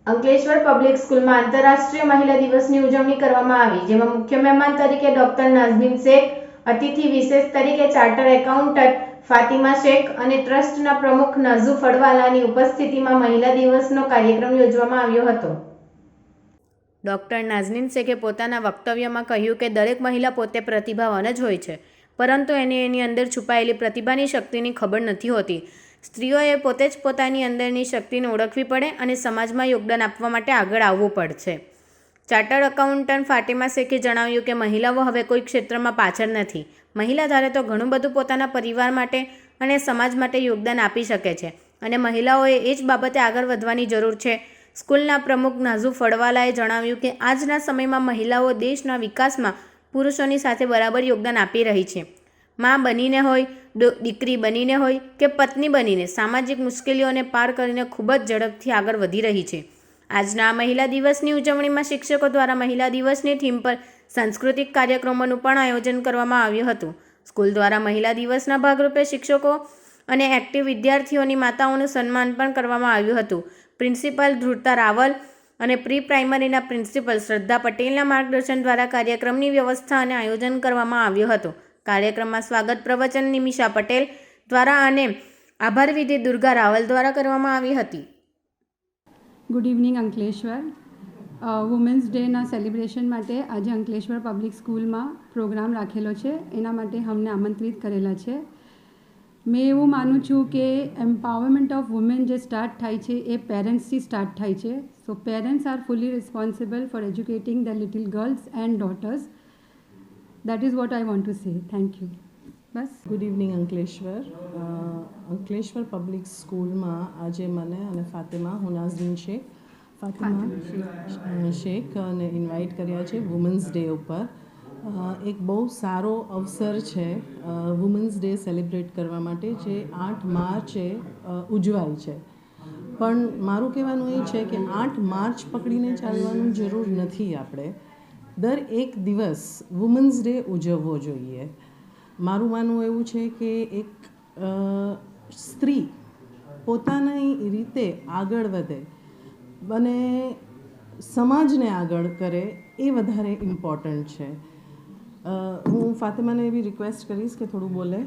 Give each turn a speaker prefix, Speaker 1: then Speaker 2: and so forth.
Speaker 1: Ankleshwar public સ્કૂલમાં આંતરરાષ્ટ્રીય મહિલા દિવસની ઉજવણી કરવામાં આવી, જેમાં મુખ્ય મહેમાન તરીકે ડોક્ટર નાઝનીન શેખ, અતિથિ વિશેષ તરીકે ચાર્ટર એકાઉન્ટન્ટ ફાતિમા શેખ અને ટ્રસ્ટના પ્રમુખ નાઝુ ફળવાલાની ઉપસ્થિતિમાં મહિલા દિવસનો કાર્યક્રમ યોજવામાં આવ્યો હતો. ડોક્ટર નાઝનીન શેખે પોતાના વક્તવ્યમાં કહ્યું કે દરેક મહિલા પોતે પ્રતિભાવાન જ હોય છે, પરંતુ એને એની અંદર છુપાયેલી પ્રતિભાની શક્તિની ખબર નથી હોતી. સ્ત્રીઓએ પોતે જ પોતાની અંદરની શક્તિને ઓળખવી પડે અને સમાજમાં યોગદાન આપવા માટે આગળ આવવું પડશે. ચાર્ટર્ડ એકાઉન્ટન્ટ ફાતિમા શેખે જણાવ્યું કે મહિલાઓ હવે કોઈ ક્ષેત્રમાં પાછળ નથી. મહિલા ધારે તો ઘણું બધું પોતાના પરિવાર માટે અને સમાજ માટે યોગદાન આપી શકે છે અને મહિલાઓએ એ જ બાબતે આગળ વધવાની જરૂર છે. સ્કૂલના પ્રમુખ નાઝુ ફળવાલાએ જણાવ્યું કે આજના સમયમાં મહિલાઓ દેશના વિકાસમાં પુરુષોની સાથે બરાબર યોગદાન આપી રહી છે. મા બનીને હોય, દીકરી બનીને હોય કે પત્ની બનીને સામાજિક મુશ્કેલીઓને પાર કરીને ખૂબ જ ઝડપથી આગળ વધી રહી છે. આજના મહિલા દિવસની ઉજવણીમાં શિક્ષકો દ્વારા મહિલા દિવસની થીમ પર સાંસ્કૃતિક કાર્યક્રમોનું પણ આયોજન કરવામાં આવ્યું હતું. સ્કૂલ દ્વારા મહિલા દિવસના ભાગરૂપે શિક્ષકો અને એક્ટિવ વિદ્યાર્થીઓની માતાઓનું સન્માન પણ કરવામાં આવ્યું હતું. પ્રિન્સિપાલ ધ્રુતા રાવલ અને પ્રી પ્રાઇમરીના પ્રિન્સિપલ શ્રદ્ધા પટેલના માર્ગદર્શન દ્વારા કાર્યક્રમની વ્યવસ્થા અને આયોજન કરવામાં આવ્યું હતું. કાર્યક્રમમાં સ્વાગત પ્રવચન નિમિષા પટેલ દ્વારા અને આભાર વિધિ દુર્ગા રાવલ દ્વારા કરવામાં આવી હતી.
Speaker 2: Good evening Ankleshwar. વુમેન્સ ડેના સેલિબ્રેશન માટે આજે અંકલેશ્વર પબ્લિક સ્કૂલમાં પ્રોગ્રામ રાખેલો છે. એના માટે અમને આમંત્રિત કરેલા છે. મેં એવું માનું છું કે એમ્પાવરમેન્ટ ઓફ વુમેન જે સ્ટાર્ટ થાય છે એ પેરેન્ટ્સથી સ્ટાર્ટ થાય છે. So parents are fully responsible for educating the little girls and daughters. That is what I want to say. Thank you. બસ.
Speaker 3: Good evening Ankleshwar. Ankleshwar public સ્કૂલમાં આજે મને અને ફાતિમા શેખને ઇન્વાઇટ કર્યા છે વુમન્સ ડે ઉપર. એક બહુ સારો અવસર છે વુમન્સ ડે સેલિબ્રેટ કરવા માટે, જે 8 માર્ચે ઉજવાય છે. પણ મારું કહેવાનું એ છે કે 8 માર્ચ પકડીને ચાલવાનું જરૂર નથી. આપણે દર એક દિવસ વુમન્સ ડે ઉજવવો જોઈએ. મારું માનવું એવું છે કે એક સ્ત્રી પોતાની રીતે આગળ વધે અને સમાજને આગળ કરે એ વધારે ઇમ્પોર્ટન્ટ છે. હું ફાતિમાને એવી રિક્વેસ્ટ કરીશ કે થોડું બોલે.